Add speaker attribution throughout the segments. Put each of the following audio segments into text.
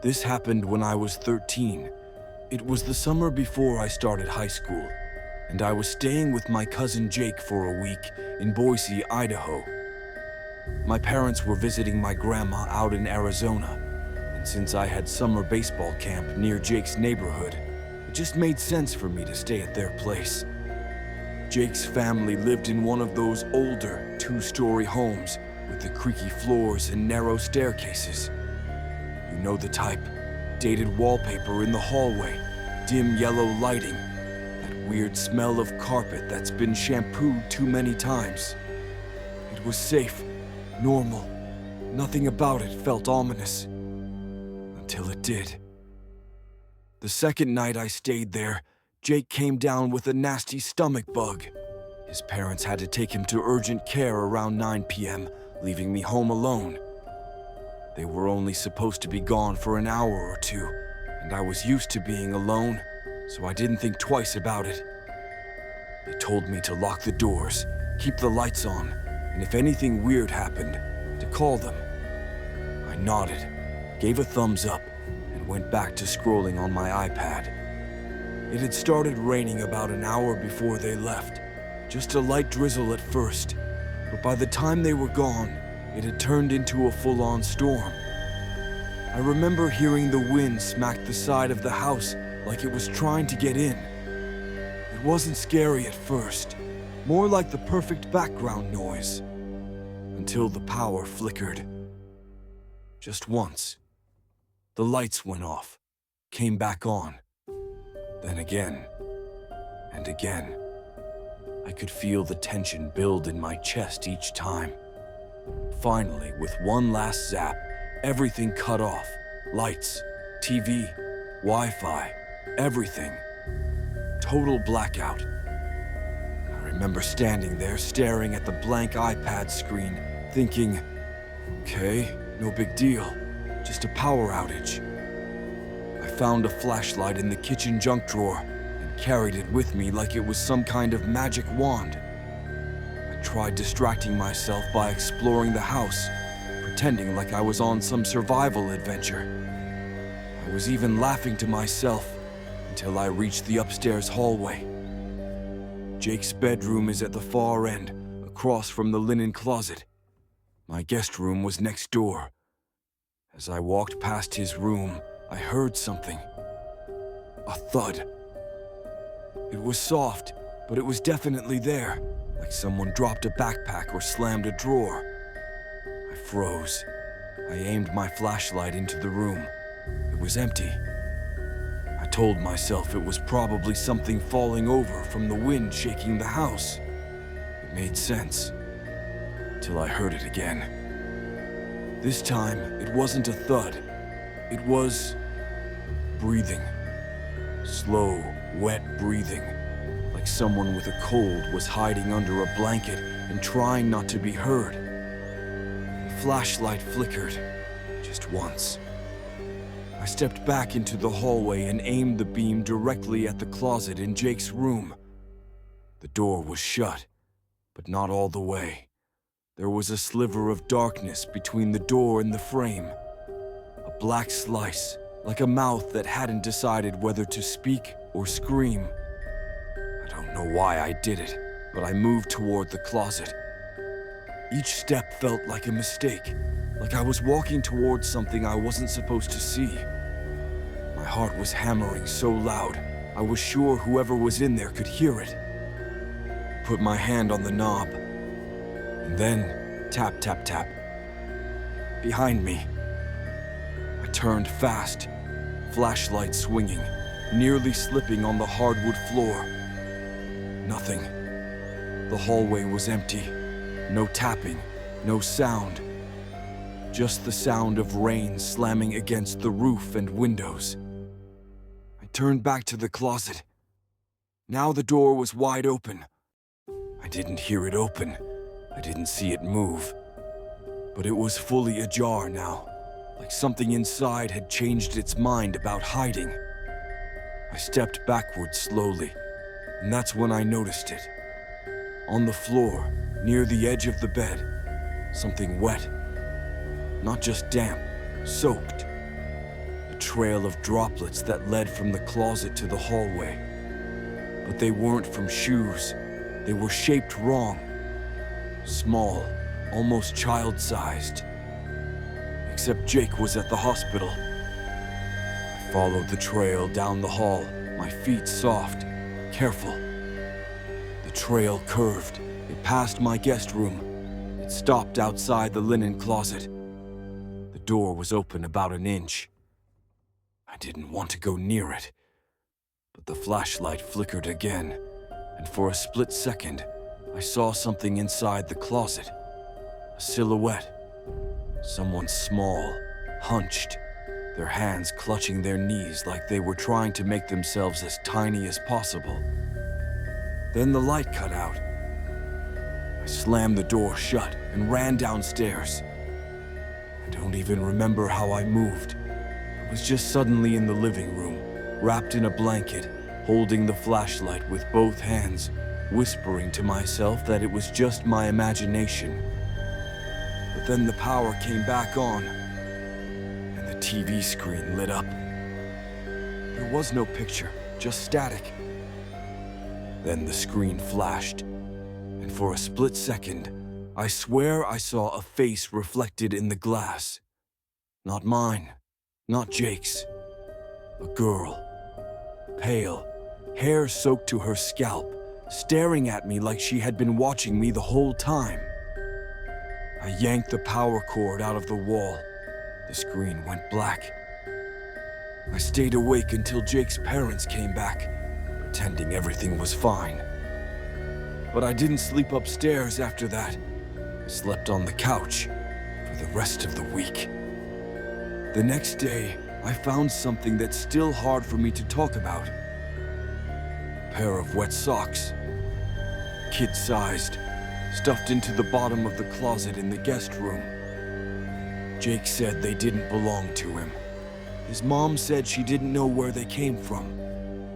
Speaker 1: This happened when I was 13. It was the summer before I started high school, and I was staying with my cousin Jake for a week in Boise, Idaho. My parents were visiting my grandma out in Arizona, and since I had summer baseball camp near Jake's neighborhood, it just made sense for me to stay at their place. Jake's family lived in one of those older, two-story homes with the creaky floors and narrow staircases. You know the type. Dated wallpaper in the hallway, dim yellow lighting, that weird smell of carpet that's been shampooed too many times. It was safe, normal. Nothing about it felt ominous. Until it did. The second night I stayed there, Jake came down with a nasty stomach bug. His parents had to take him to urgent care around 9 p.m., leaving me home alone. They were only supposed to be gone for an hour or two, and I was used to being alone, so I didn't think twice about it. They told me to lock the doors, keep the lights on, and if anything weird happened, to call them. I nodded, gave a thumbs up, and went back to scrolling on my iPad. It had started raining about an hour before they left, just a light drizzle at first, but by the time they were gone, it had turned into a full-on storm. I remember hearing the wind smack the side of the house like it was trying to get in. It wasn't scary at first, more like the perfect background noise, until the power flickered. Just once. The lights went off, came back on, then again, and again. I could feel the tension build in my chest each time. Finally, with one last zap, everything cut off. Lights, TV, Wi-Fi, everything. Total blackout. I remember standing there staring at the blank iPad screen, thinking, okay, no big deal, just a power outage. I found a flashlight in the kitchen junk drawer and carried it with me like it was some kind of magic wand. I tried distracting myself by exploring the house, pretending like I was on some survival adventure. I was even laughing to myself until I reached the upstairs hallway. Jake's bedroom is at the far end, across from the linen closet. My guest room was next door. As I walked past his room, I heard something. A thud. It was soft, but it was definitely there, like someone dropped a backpack or slammed a drawer. I froze. I aimed my flashlight into the room. It was empty. I told myself it was probably something falling over from the wind shaking the house. It made sense. Till I heard it again. This time, it wasn't a thud. It was breathing. Slow, wet breathing. Like someone with a cold was hiding under a blanket and trying not to be heard. The flashlight flickered, just once. I stepped back into the hallway and aimed the beam directly at the closet in Jake's room. The door was shut, but not all the way. There was a sliver of darkness between the door and the frame. A black slice, like a mouth that hadn't decided whether to speak or scream. I don't know why I did it, but I moved toward the closet. Each step felt like a mistake, like I was walking towards something I wasn't supposed to see. My heart was hammering so loud, I was sure whoever was in there could hear it. I put my hand on the knob, and then tap, tap, tap. Behind me. I turned fast, flashlight swinging, nearly slipping on the hardwood floor. Nothing. The hallway was empty. No tapping, no sound. Just the sound of rain slamming against the roof and windows. I turned back to the closet. Now the door was wide open. I didn't hear it open. I didn't see it move. But it was fully ajar now, like something inside had changed its mind about hiding. I stepped backward slowly, and that's when I noticed it. On the floor, near the edge of the bed, something wet. Not just damp, soaked. A trail of droplets that led from the closet to the hallway. But they weren't from shoes. They were shaped wrong. Small, almost child-sized. Except Jake was at the hospital. I followed the trail down the hall, my feet soft, careful. The trail curved. It passed my guest room. It stopped outside the linen closet. The door was open about an inch. I didn't want to go near it. But the flashlight flickered again, and for a split second, I saw something inside the closet. A silhouette. Someone small, hunched, their hands clutching their knees like they were trying to make themselves as tiny as possible. Then the light cut out. I slammed the door shut and ran downstairs. I don't even remember how I moved. I was just suddenly in the living room, wrapped in a blanket, holding the flashlight with both hands, whispering to myself that it was just my imagination. But then the power came back on, and the TV screen lit up. There was no picture, just static. Then the screen flashed, and for a split second, I swear I saw a face reflected in the glass. Not mine, not Jake's. A girl. Pale, hair soaked to her scalp, staring at me like she had been watching me the whole time. I yanked the power cord out of the wall. The screen went black. I stayed awake until Jake's parents came back, pretending everything was fine. But I didn't sleep upstairs after that. I slept on the couch for the rest of the week. The next day, I found something that's still hard for me to talk about. A pair of wet socks. Kid-sized, stuffed into the bottom of the closet in the guest room. Jake said they didn't belong to him. His mom said she didn't know where they came from,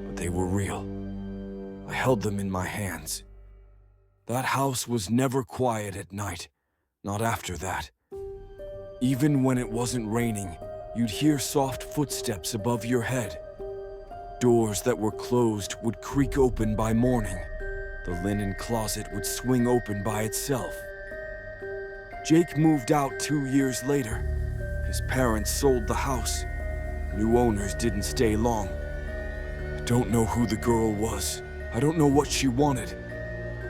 Speaker 1: but they were real. I held them in my hands. That house was never quiet at night, not after that. Even when it wasn't raining, you'd hear soft footsteps above your head. Doors that were closed would creak open by morning. The linen closet would swing open by itself. Jake moved out 2 years later. His parents sold the house. New owners didn't stay long. I don't know who the girl was. I don't know what she wanted.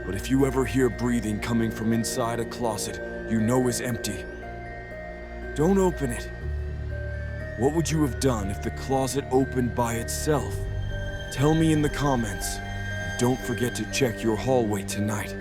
Speaker 1: But if you ever hear breathing coming from inside a closet you know is empty, don't open it. What would you have done if the closet opened by itself? Tell me in the comments. And don't forget to check your hallway tonight.